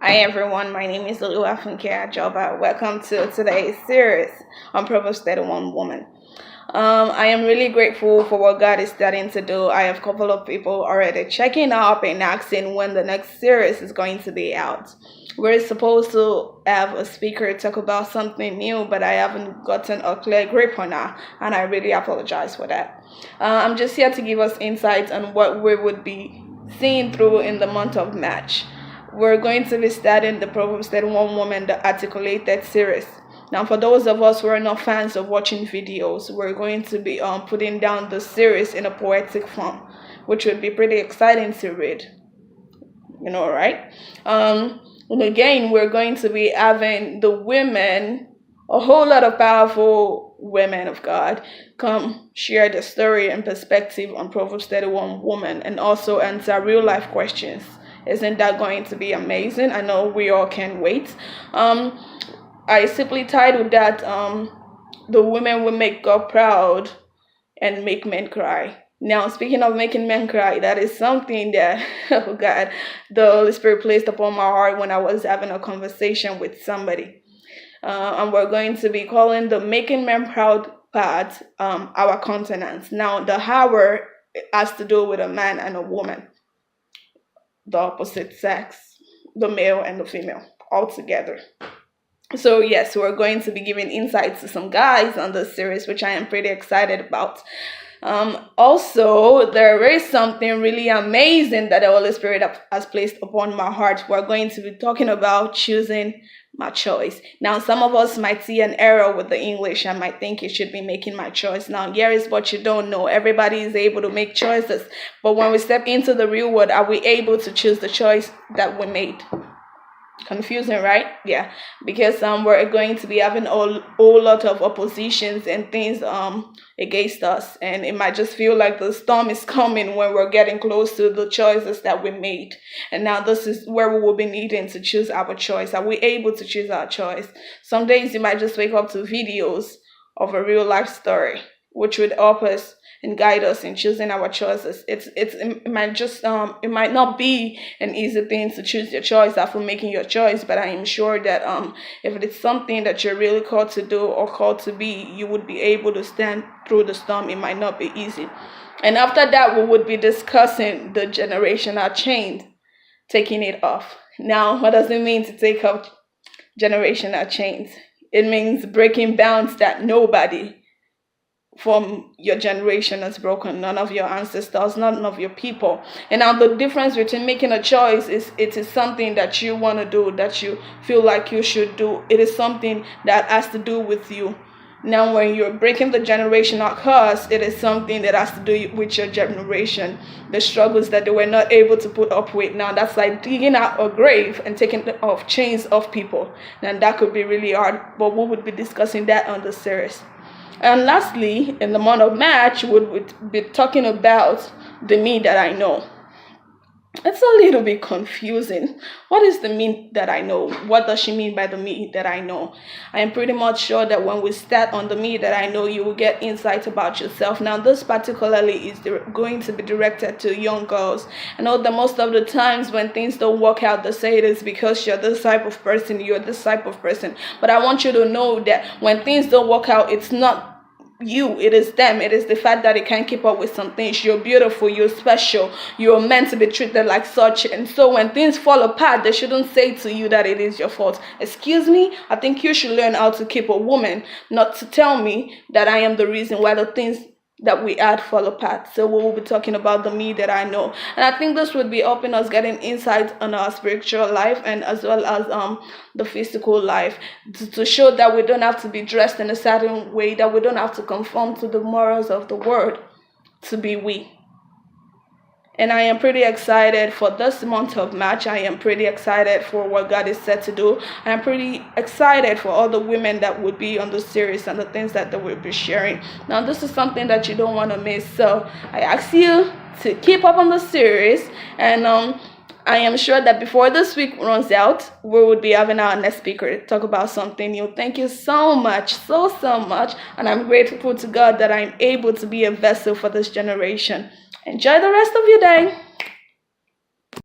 Hi everyone, my name is Oluwafunke Ajoba. Welcome to today's series on Proverbs 31 Woman. I am really grateful for what God is starting to do. I have a couple of people already checking up and asking when the next series is going to be out. We're supposed to have a speaker talk about something new, but I haven't gotten a clear grip on that, and I really apologize for that. I'm just here to give us insights on what we would be seeing through in the month of March. We're going to be studying the Proverbs 31 Woman, the articulated series. Now, for those of us who are not fans of watching videos, we're going to be putting down the series in a poetic form, which would be pretty exciting to read. Right? And again, we're going to be having the women, a whole lot of powerful women of God, come share the story and perspective on Proverbs 31 Woman and also answer real life questions. Isn't that going to be amazing? I know we all can't wait. I simply titled that The Women Will Make God Proud and Make Men Cry. Now, speaking of making men cry, that is something that, oh God, the Holy Spirit placed upon my heart when I was having a conversation with somebody. And we're going to be calling the Making Men Proud part our continence. Now, the hour has to do with a man and a woman, the opposite sex, the male and the female, all together. So yes, we're going to be giving insights to some guys on this series, which I am pretty excited about. Also, there is something really amazing that the Holy Spirit has placed upon my heart. We're going to be talking about choosing my choice. Now, some of us might see an error with the English and might think it should be making my choice. Now, here is what you don't know. Everybody is able to make choices. But when we step into the real world, are we able to choose the choice that we made? Confusing, right? Yeah, because we're going to be having a whole lot of oppositions and things against us, and it might just feel like the storm is coming when we're getting close to the choices that we made. And now this is where we will be needing to choose our choice. Are we able to choose our choice? Some days you might just wake up to videos of a real life story, which would help us and guide us in choosing our choices. It might not be an easy thing to choose your choice after making your choice, but I am sure that if it is something that you're really called to do or called to be, you would be able to stand through the storm. It might not be easy. And after that, we would be discussing the generational chains, taking it off. Now, what does it mean to take off generational chains? It means breaking bounds that nobody from your generation has broken, none of your ancestors, none of your people. And now the difference between making a choice is it is something that you want to do, that you feel like you should do. It is something that has to do with you. Now, when you're breaking the generational curse, it is something that has to do with your generation, the struggles that they were not able to put up with. Now, that's like digging out a grave and taking off chains of people. And that could be really hard, but we would be discussing that on the series. And lastly, in the month of March, we would be talking about the me that I know. It's a little bit confusing. What is the me that I know? What does she mean by the me that I know? I am pretty much sure that when we start on the me that I know, you will get insight about yourself. Now, this particularly is going to be directed to young girls. I know that most of the times when things don't work out, they say it is because you're this type of person, you're this type of person. But I want you to know that when things don't work out, it's not you, it is them. It is the fact that they can't keep up with some things. You're beautiful, you're special, you're meant to be treated like such. And so when things fall apart, they shouldn't say to you that it is your fault. Excuse me, I think you should learn how to keep a woman, not to tell me that I am the reason why the things that we had fall apart. So we will be talking about the me that I know. And I think this would be helping us getting insight on our spiritual life and as well as the physical life, to show that we don't have to be dressed in a certain way, that we don't have to conform to the morals of the world to be we. And I am pretty excited for this month of March. I am pretty excited for what God is set to do. I am pretty excited for all the women that would be on the series and the things that they will be sharing. Now, this is something that you don't want to miss. So I ask you to keep up on the series. And I am sure that before this week runs out, we would be having our next speaker talk about something new. Thank you so much, so much. And I'm grateful to God that I'm able to be a vessel for this generation. Enjoy the rest of your day.